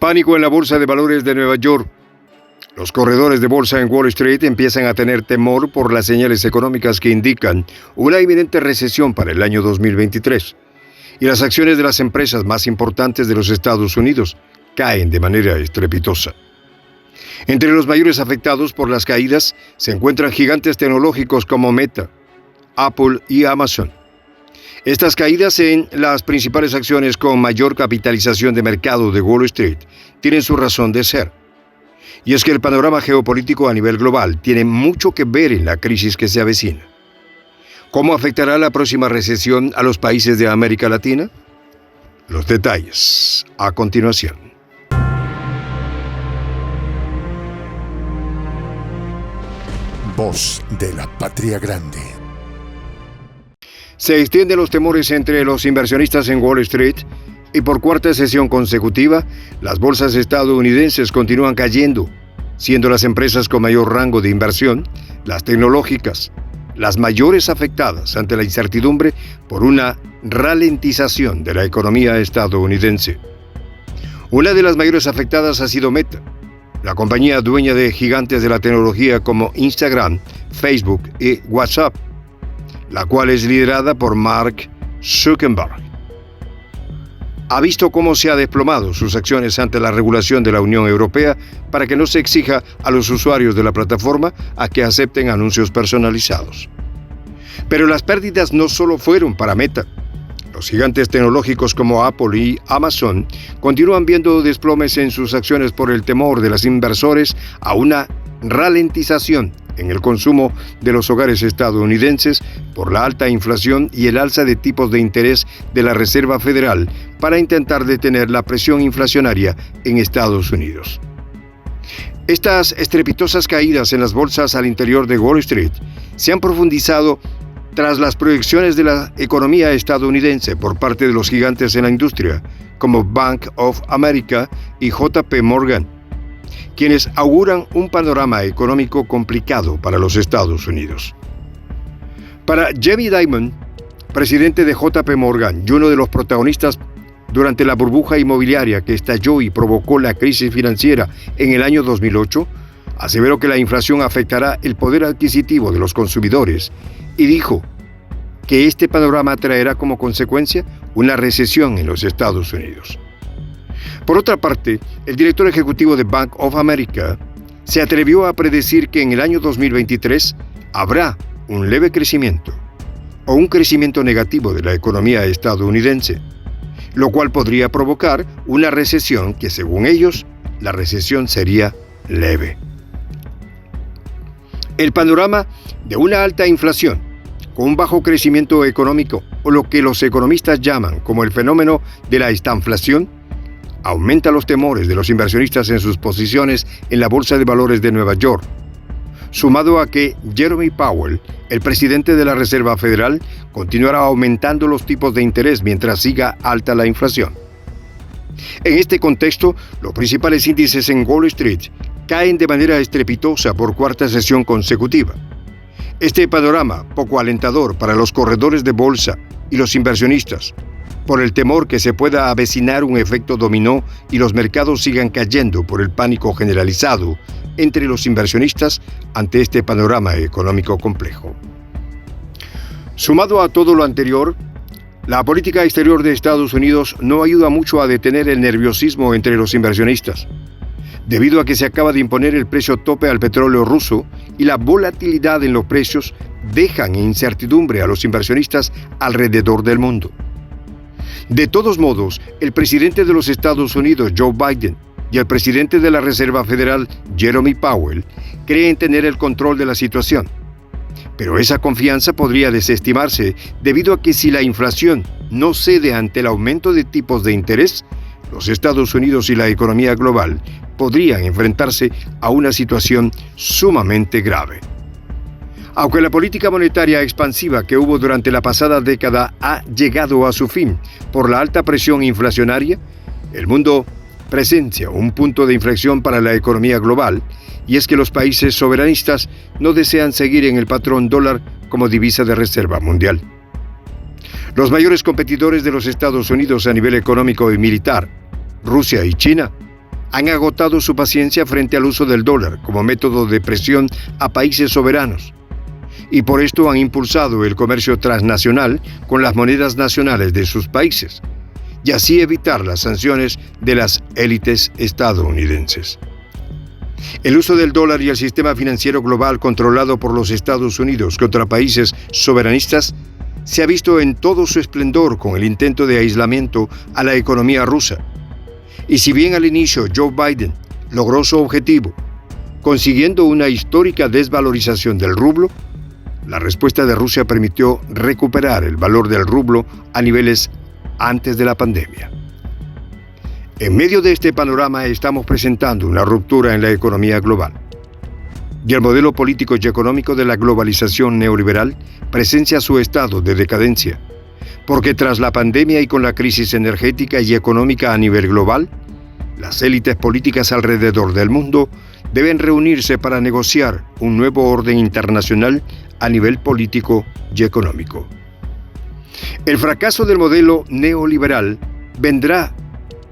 Pánico en la Bolsa de Valores de Nueva York. Los corredores de bolsa en Wall Street empiezan a tener temor por las señales económicas que indican una inminente recesión para el año 2023. Y las acciones de las empresas más importantes de los Estados Unidos caen de manera estrepitosa. Entre los mayores afectados por las caídas se encuentran gigantes tecnológicos como Meta, Apple y Amazon. Estas caídas en las principales acciones con mayor capitalización de mercado de Wall Street tienen su razón de ser. Y es que el panorama geopolítico a nivel global tiene mucho que ver en la crisis que se avecina. ¿Cómo afectará la próxima recesión a los países de América Latina? Los detalles a continuación. Voz de la Patria Grande. Se extienden los temores entre los inversionistas en Wall Street y por cuarta sesión consecutiva, las bolsas estadounidenses continúan cayendo, siendo las empresas con mayor rango de inversión, las tecnológicas, las mayores afectadas ante la incertidumbre por una ralentización de la economía estadounidense. Una de las mayores afectadas ha sido Meta, la compañía dueña de gigantes de la tecnología como Instagram, Facebook y WhatsApp, la cual es liderada por Mark Zuckerberg. Ha visto cómo se ha desplomado sus acciones ante la regulación de la Unión Europea para que no se exija a los usuarios de la plataforma a que acepten anuncios personalizados. Pero las pérdidas no solo fueron para Meta. Los gigantes tecnológicos como Apple y Amazon continúan viendo desplomes en sus acciones por el temor de los inversores a una ralentización en el consumo de los hogares estadounidenses por la alta inflación y el alza de tipos de interés de la Reserva Federal para intentar detener la presión inflacionaria en Estados Unidos. Estas estrepitosas caídas en las bolsas al interior de Wall Street se han profundizado tras las proyecciones de la economía estadounidense por parte de los gigantes en la industria, como Bank of America y JP Morgan, quienes auguran un panorama económico complicado para los Estados Unidos. Para Jamie Dimon, presidente de JP Morgan y uno de los protagonistas durante la burbuja inmobiliaria que estalló y provocó la crisis financiera en el año 2008, aseveró que la inflación afectará el poder adquisitivo de los consumidores y dijo que este panorama traerá como consecuencia una recesión en los Estados Unidos. Por otra parte, el director ejecutivo de Bank of America se atrevió a predecir que en el año 2023 habrá un leve crecimiento o un crecimiento negativo de la economía estadounidense, lo cual podría provocar una recesión que, según ellos, la recesión sería leve. El panorama de una alta inflación con un bajo crecimiento económico, o lo que los economistas llaman como el fenómeno de la estanflación, aumenta los temores de los inversionistas en sus posiciones en la Bolsa de Valores de Nueva York, sumado a que Jerome Powell, el presidente de la Reserva Federal, continuará aumentando los tipos de interés mientras siga alta la inflación. En este contexto, los principales índices en Wall Street caen de manera estrepitosa por cuarta sesión consecutiva. Este panorama, poco alentador para los corredores de bolsa y los inversionistas, por el temor que se pueda avecinar un efecto dominó y los mercados sigan cayendo por el pánico generalizado entre los inversionistas ante este panorama económico complejo. Sumado a todo lo anterior, la política exterior de Estados Unidos no ayuda mucho a detener el nerviosismo entre los inversionistas, debido a que se acaba de imponer el precio tope al petróleo ruso y la volatilidad en los precios dejan en incertidumbre a los inversionistas alrededor del mundo. De todos modos, el presidente de los Estados Unidos, Joe Biden, y el presidente de la Reserva Federal, Jerome Powell, creen tener el control de la situación. Pero esa confianza podría desestimarse debido a que si la inflación no cede ante el aumento de tipos de interés, los Estados Unidos y la economía global podrían enfrentarse a una situación sumamente grave. Aunque la política monetaria expansiva que hubo durante la pasada década ha llegado a su fin por la alta presión inflacionaria, el mundo presencia un punto de inflexión para la economía global, y es que los países soberanistas no desean seguir en el patrón dólar como divisa de reserva mundial. Los mayores competidores de los Estados Unidos a nivel económico y militar, Rusia y China, han agotado su paciencia frente al uso del dólar como método de presión a países soberanos, y por esto han impulsado el comercio transnacional con las monedas nacionales de sus países, y así evitar las sanciones de las élites estadounidenses. El uso del dólar y el sistema financiero global controlado por los Estados Unidos contra países soberanistas se ha visto en todo su esplendor con el intento de aislamiento a la economía rusa. Y si bien al inicio Joe Biden logró su objetivo, consiguiendo una histórica desvalorización del rublo, la respuesta de Rusia permitió recuperar el valor del rublo a niveles antes de la pandemia. En medio de este panorama estamos presentando una ruptura en la economía global. Y el modelo político y económico de la globalización neoliberal presencia su estado de decadencia, porque tras la pandemia y con la crisis energética y económica a nivel global, las élites políticas alrededor del mundo deben reunirse para negociar un nuevo orden internacional a nivel político y económico. El fracaso del modelo neoliberal vendrá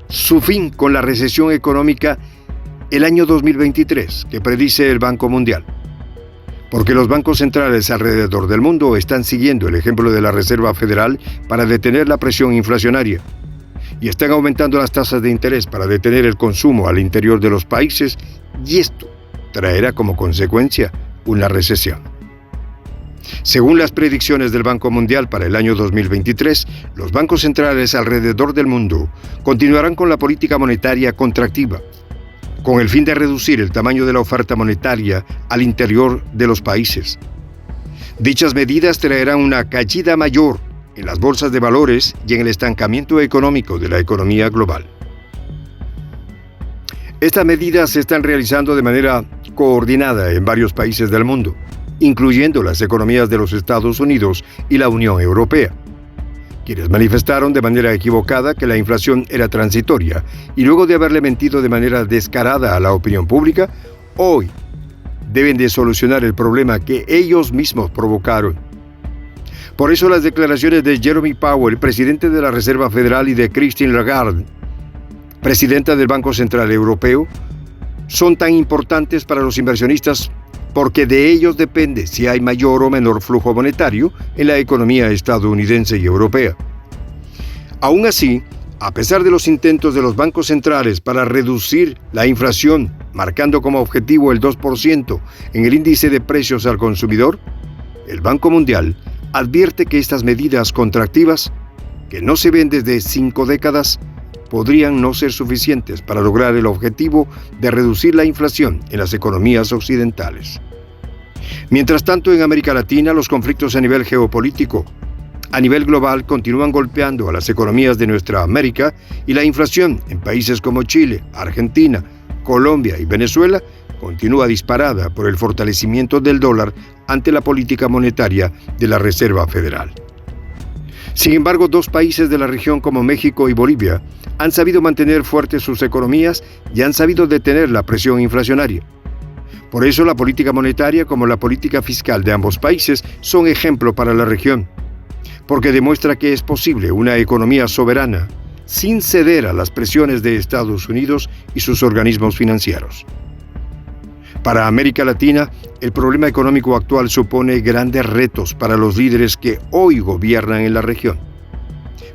su fin con la recesión económica el año 2023, que predice el Banco Mundial, porque los bancos centrales alrededor del mundo están siguiendo el ejemplo de la Reserva Federal para detener la presión inflacionaria y están aumentando las tasas de interés para detener el consumo al interior de los países, y esto traerá como consecuencia una recesión. Según las predicciones del Banco Mundial para el año 2023, los bancos centrales alrededor del mundo continuarán con la política monetaria contractiva, con el fin de reducir el tamaño de la oferta monetaria al interior de los países. Dichas medidas traerán una caída mayor en las bolsas de valores y en el estancamiento económico de la economía global. Estas medidas se están realizando de manera coordinada en varios países del mundo, incluyendo las economías de los Estados Unidos y la Unión Europea, quienes manifestaron de manera equivocada que la inflación era transitoria y luego de haberle mentido de manera descarada a la opinión pública, hoy deben de solucionar el problema que ellos mismos provocaron. Por eso las declaraciones de Jerome Powell, presidente de la Reserva Federal, y de Christine Lagarde, presidenta del Banco Central Europeo, son tan importantes para los inversionistas porque de ellos depende si hay mayor o menor flujo monetario en la economía estadounidense y europea. Aún así, a pesar de los intentos de los bancos centrales para reducir la inflación, marcando como objetivo el 2% en el índice de precios al consumidor, el Banco Mundial advierte que estas medidas contractivas, que no se ven desde 5 décadas, podrían no ser suficientes para lograr el objetivo de reducir la inflación en las economías occidentales. Mientras tanto, en América Latina, los conflictos a nivel geopolítico, a nivel global, continúan golpeando a las economías de nuestra América, y la inflación en países como Chile, Argentina, Colombia y Venezuela continúa disparada por el fortalecimiento del dólar ante la política monetaria de la Reserva Federal. Sin embargo, dos países de la región como México y Bolivia han sabido mantener fuertes sus economías y han sabido detener la presión inflacionaria. Por eso la política monetaria como la política fiscal de ambos países son ejemplo para la región, porque demuestra que es posible una economía soberana sin ceder a las presiones de Estados Unidos y sus organismos financieros. Para América Latina, el problema económico actual supone grandes retos para los líderes que hoy gobiernan en la región,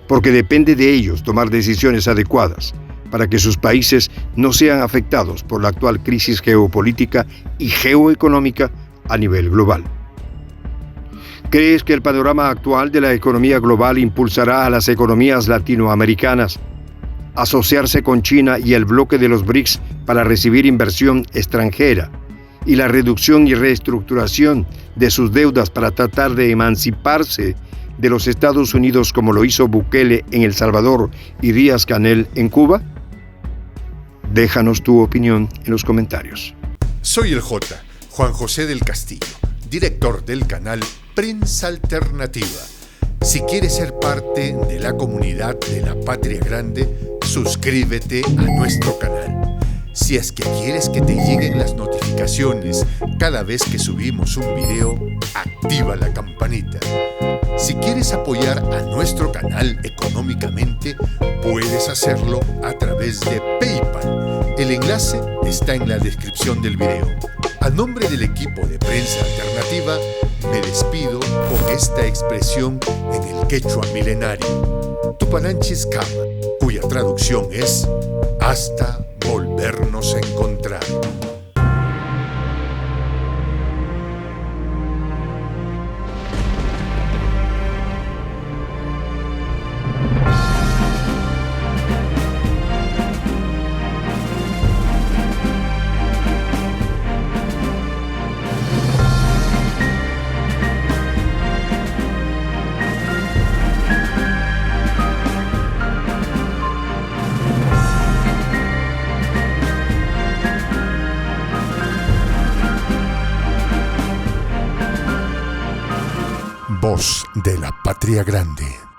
porque depende de ellos tomar decisiones adecuadas para que sus países no sean afectados por la actual crisis geopolítica y geoeconómica a nivel global. ¿Crees que el panorama actual de la economía global impulsará a las economías latinoamericanas a asociarse con China y el bloque de los BRICS para recibir inversión extranjera y la reducción y reestructuración de sus deudas para tratar de emanciparse de los Estados Unidos como lo hizo Bukele en El Salvador y Díaz-Canel en Cuba? Déjanos tu opinión en los comentarios. Soy el J, Juan José del Castillo, director del canal Prensa Alternativa. Si quieres ser parte de la comunidad de la Patria Grande, suscríbete a nuestro canal. Si es que quieres que te lleguen las notificaciones cada vez que subimos un video, activa la campanita. Si quieres apoyar a nuestro canal económicamente, puedes hacerlo a través de PayPal. El enlace está en la descripción del video. A nombre del equipo de Prensa Alternativa, me despido con esta expresión en el quechua milenario, Tupananchis Kama, cuya traducción es hasta volvernos a encontrar. Voz de la Patria Grande.